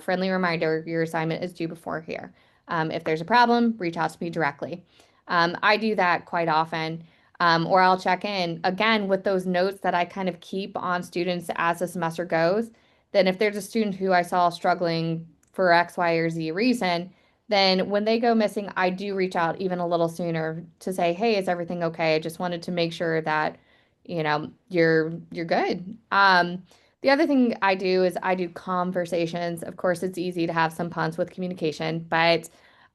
friendly reminder, your assignment is due before here. If there's a problem, reach out to me directly. I do that quite often. Or I'll check in again with those notes that I kind of keep on students as the semester goes. Then, if there's a student who I saw struggling for X, Y, or Z reason, then when they go missing, I do reach out even a little sooner to say, "Hey, is everything okay? I just wanted to make sure that, you're good." The other thing I do is I do conversations. Of course, it's easy to have some puns with communication, but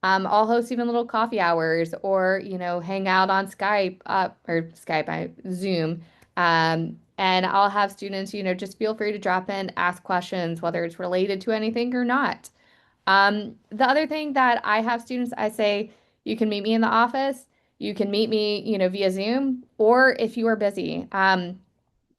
I'll host even little coffee hours or, hang out on Skype or Skype, Zoom. And I'll have students, just feel free to drop in, ask questions, whether it's related to anything or not. The other thing that I have students, I say, you can meet me in the office, you can meet me, via Zoom, or if you are busy.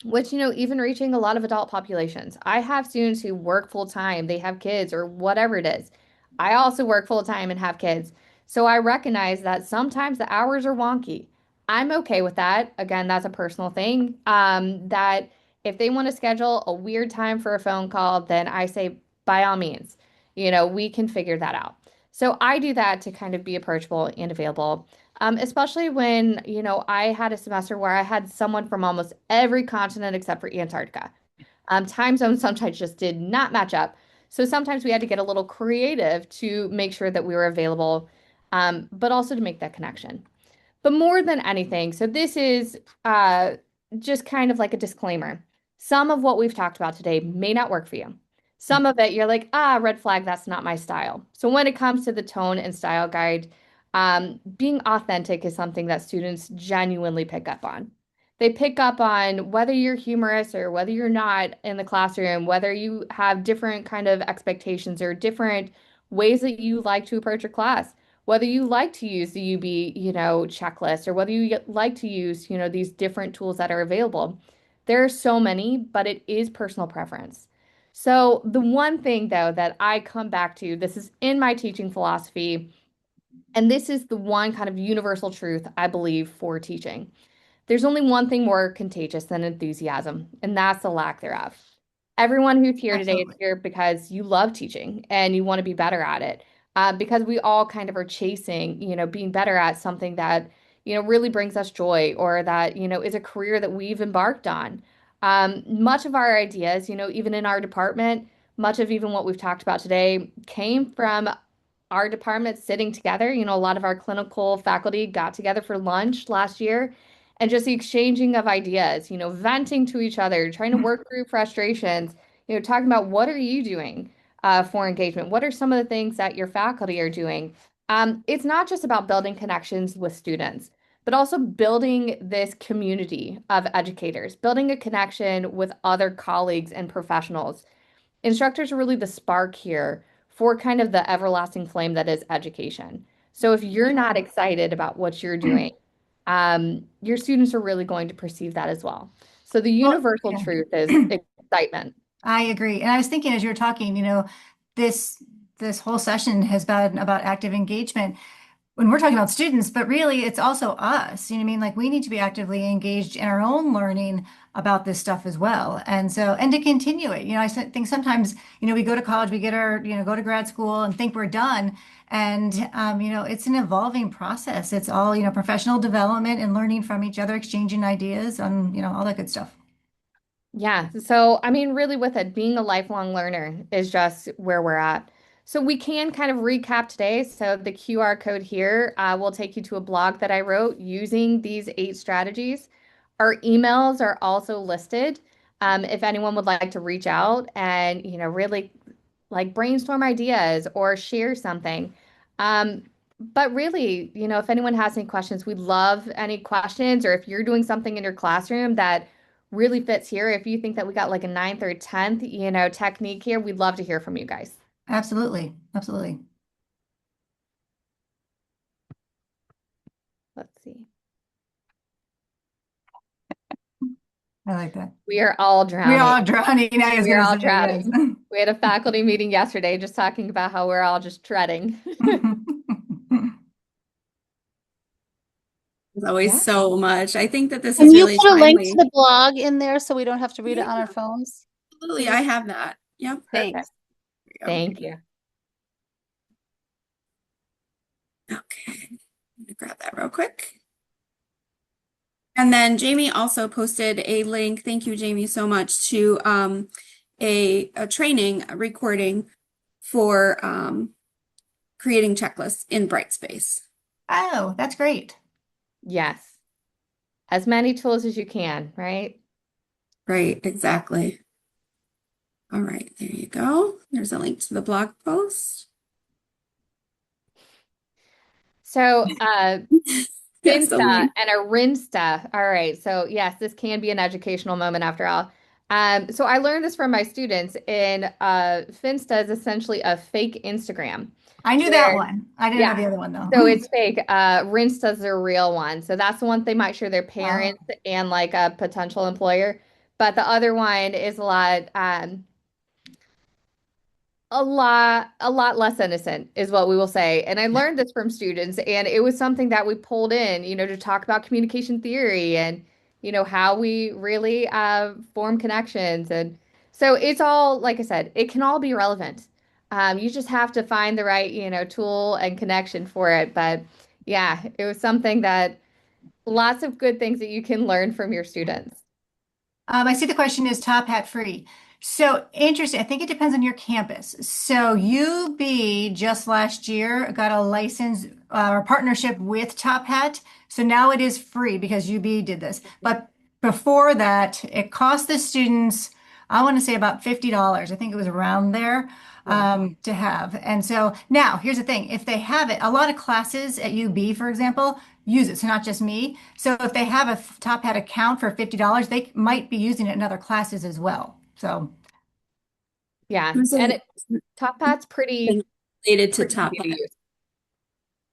Which, even reaching a lot of adult populations. I have students who work full time, they have kids or whatever it is. I also work full time and have kids. So I recognize that sometimes the hours are wonky. I'm okay with that. Again, that's a personal thing. That if they want to schedule a weird time for a phone call, then I say, by all means, we can figure that out. So I do that to kind of be approachable and available. Especially when, I had a semester where I had someone from almost every continent except for Antarctica. Time zones sometimes just did not match up. So sometimes we had to get a little creative to make sure that we were available, but also to make that connection. But more than anything, so this is just kind of like a disclaimer. Some of what we've talked about today may not work for you. Some of it, you're like, red flag, that's not my style. So when it comes to the tone and style guide, being authentic is something that students genuinely pick up on. They pick up on whether you're humorous or whether you're not in the classroom, whether you have different kind of expectations or different ways that you like to approach your class, whether you like to use the UB, checklist, or whether you like to use, these different tools that are available. There are so many, but it is personal preference. So the one thing though that I come back to, this is in my teaching philosophy, and this is the one kind of universal truth I believe for teaching. There's only one thing more contagious than enthusiasm, and that's the lack thereof. Everyone who's here today is Absolutely. here because you love teaching and you want to be better at it. Because we all kind of are chasing, being better at something that, really brings us joy or that, is a career that we've embarked on. Much of our ideas, even in our department, much of even what we've talked about today came from our department sitting together. A lot of our clinical faculty got together for lunch last year and just the exchanging of ideas, venting to each other, trying to work through frustrations, talking about what are you doing for engagement? What are some of the things that your faculty are doing? It's not just about building connections with students, but also building this community of educators, building a connection with other colleagues and professionals. Instructors are really the spark here for kind of the everlasting flame that is education. So if you're not excited about what you're doing, your students are really going to perceive that as well. So the Well, universal yeah. truth is excitement. I agree. And I was thinking as you were talking, this this whole session has been about active engagement when we're talking about students, but really it's also us. You know what I mean? Like we need to be actively engaged in our own learning about this stuff as well. And so, and to continue it, think sometimes, we go to college, we get our, go to grad school and think we're done. And, it's an evolving process. It's all, professional development and learning from each other, exchanging ideas and, all that good stuff. Yeah. So, I mean, really, with it, being a lifelong learner is just where we're at. So, we can kind of recap today. So, the QR code here will take you to a blog that I wrote using these 8 strategies. Our emails are also listed. If anyone would like to reach out and, really like brainstorm ideas or share something. But really, if anyone has any questions, we'd love any questions, or if you're doing something in your classroom that really fits here. If you think that we got like a ninth or 10th, technique here, we'd love to hear from you guys. Absolutely. Absolutely. Let's see. I like that. We are all We're drowning. all drowning. I was We are going to all say, yes. drowning. We had a faculty meeting yesterday just talking about how we're all just treading. There's always Yeah. so much. I think that this Can is you really put a link to timely. the blog in there so we don't have to read it Yeah, on our phones, absolutely. I please? have that. Yep. Perfect. Thanks. There we Thank you. go. Okay. I'm gonna grab that real quick. And then Jamie also posted a link. Thank you, Jamie, so much to a training a recording for creating checklists in Brightspace. Oh, that's great. Yes. As many tools as you can, right? Right, exactly. All right, there you go. There's a link to the blog post. So, Yes, the Finsta link. and a Rinsta. All right. So, yes, this can be an educational moment after all. So I learned this from my students, and Finsta is essentially a fake Instagram I knew that where, one. I didn't know yeah, the other one though. so it's fake. Rinsta's their real one. So that's the one they might share their Oh. parents and like a potential employer. But the other one is a lot less innocent is what we will say. And I learned this from students, and it was something that we pulled in, to talk about communication theory and, how we really form connections. And so it's all, like I said, it can all be relevant. You just have to find the right, tool and connection for it. But yeah, it was something that lots of good things that you can learn from your students. I see the question is Top Hat free. So interesting. I think it depends on your campus. So UB just last year got a license or partnership with Top Hat. So now it is free because UB did this. But before that, it cost the students, I want to say about $50. I think it was around there Yeah. to have. And so now here's the thing. If they have it, a lot of classes at UB, for example, use it. So not just me. So if they have a Top Hat account for $50, they might be using it in other classes as well. So Yeah. There's And a Top Hat's thing pretty, related to pretty Top easy to Hat. use.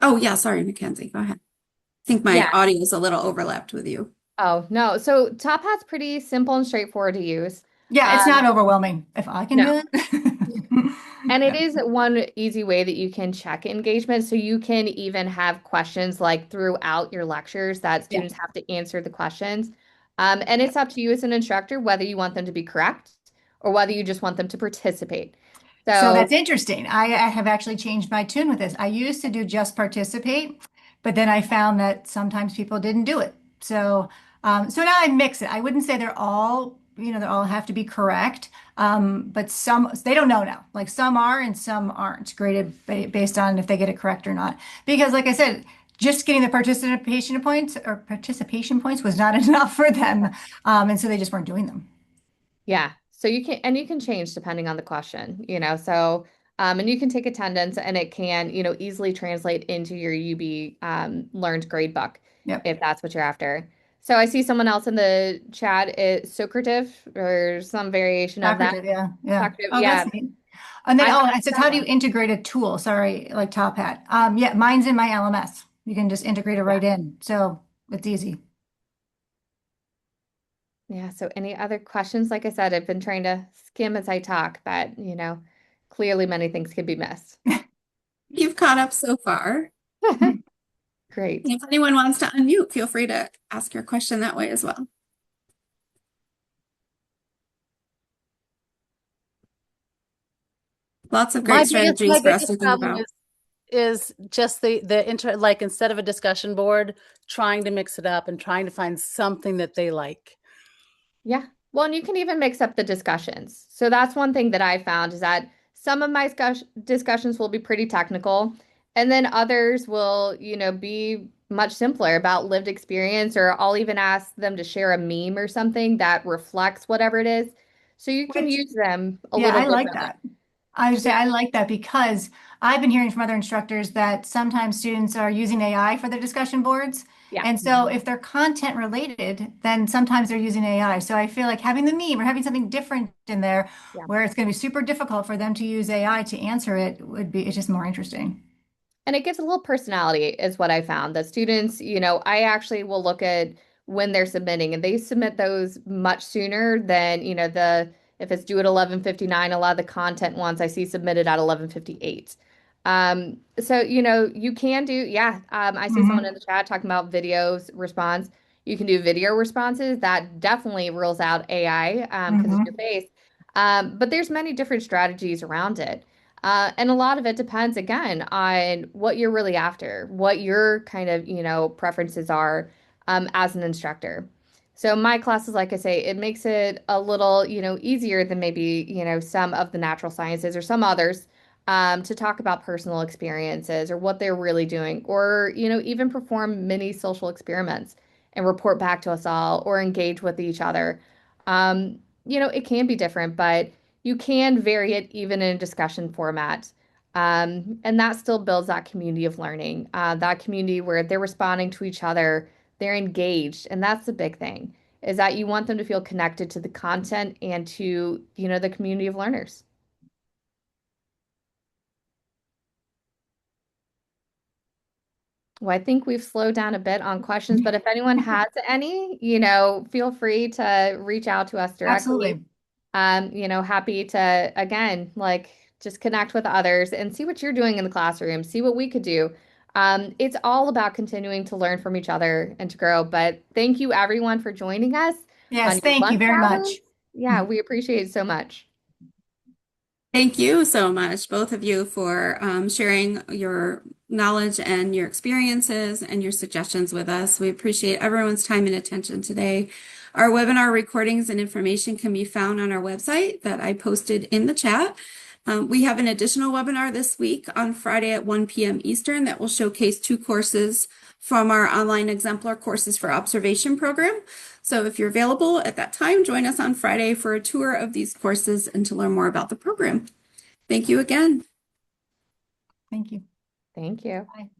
Oh, yeah, sorry, Mackenzie. Go ahead. I think my Yeah. audio is a little overlapped with you. Oh, no. So Top Hat's pretty simple and straightforward to use. yeah, it's Um, not overwhelming if I can no. do it. And it Yeah. is one easy way that you can check engagement. So you can even have questions like throughout your lectures that Yeah. students have to answer the questions. And it's up to you as an instructor whether you want them to be correct or whether you just want them to participate. So So, that's interesting. I have actually changed my tune with this. I used to do just participate, but then I found that sometimes people didn't do it. So now I mix it. I wouldn't say they're all, they all have to be correct. But some they don't know now. Like some are and some aren't graded based on if they get it correct or not. Because like I said, just getting the participation points was not enough for them. And so they just weren't doing them. yeah. So you can change depending on the question, so, and you can take attendance and it can, easily translate into your UB learned grade book Yep. if that's what you're after. So I see someone else in the chat is Socrative or some variation of that. Operative, yeah, yeah. Socrative, Oh, that's yeah. neat. And then, I oh, have and it says, how do you several. integrate a tool? Sorry, like Top Hat. Yeah, mine's in my LMS. You can just integrate it Yeah. right in. So it's easy. Yeah. So any other questions? Like I said, I've been trying to skim as I talk, but clearly many things can be missed. You've caught up so far. Great. And if anyone wants to unmute, feel free to ask your question that way as well. Lots of great My strategies for us biggest to think problem about. is just the inter like instead of a discussion board, trying to mix it up and trying to find something that they like. Yeah. Well, and you can even mix up the discussions. So that's one thing that I found is that some of my discussions will be pretty technical, and then others will, be much simpler about lived experience, or I'll even ask them to share a meme or something that reflects whatever it is. So you can Which, use them a yeah, little I like differently. that. I would say Yeah. I like that because I've been hearing from other instructors that sometimes students are using AI for their discussion boards. Yeah. And so if they're content related, then sometimes they're using AI. So I feel like having the meme or having something different in there Yeah. where it's going to be super difficult for them to use AI to answer it it's just more interesting. And it gives a little personality, is what I found. The students, I actually will look at when they're submitting, and they submit those much sooner than, if it's due at 11:59, a lot of the content ones I see submitted at 11:58. So, you can do, yeah. I see someone in the chat talking about videos response. You can do video responses. That definitely rules out AI because it's your face. But there's many different strategies around it. And a lot of it depends, again, on what you're really after, what your kind of, preferences are as an instructor. So my classes, like I say, it makes it a little, easier than maybe, some of the natural sciences or some others to talk about personal experiences or what they're really doing, or, even perform mini social experiments and report back to us all or engage with each other. It can be different, but you can vary it even in a discussion format. And that still builds that community of learning, that community where they're responding to each other, they're engaged. And that's the big thing, is that you want them to feel connected to the content and to, the community of learners. Well, I think we've slowed down a bit on questions, but if anyone has any, feel free to reach out to us directly. Absolutely. Happy to, again, like, just connect with others and see what you're doing in the classroom, see what we could do. It's all about continuing to learn from each other and to grow. But thank you, everyone, for joining us on Yes, your thank you lunch very hour. much. Yeah, we appreciate it so much. Thank you so much, both of you, for sharing your knowledge and your experiences and your suggestions with us. We appreciate everyone's time and attention today. Our webinar recordings and information can be found on our website that I posted in the chat. We have an additional webinar this week on Friday at 1 p.m. Eastern that will showcase 2 courses from our online exemplar courses for observation program. So if you're available at that time, join us on Friday for a tour of these courses and to learn more about the program. Thank you again. Thank you. Thank you. Bye.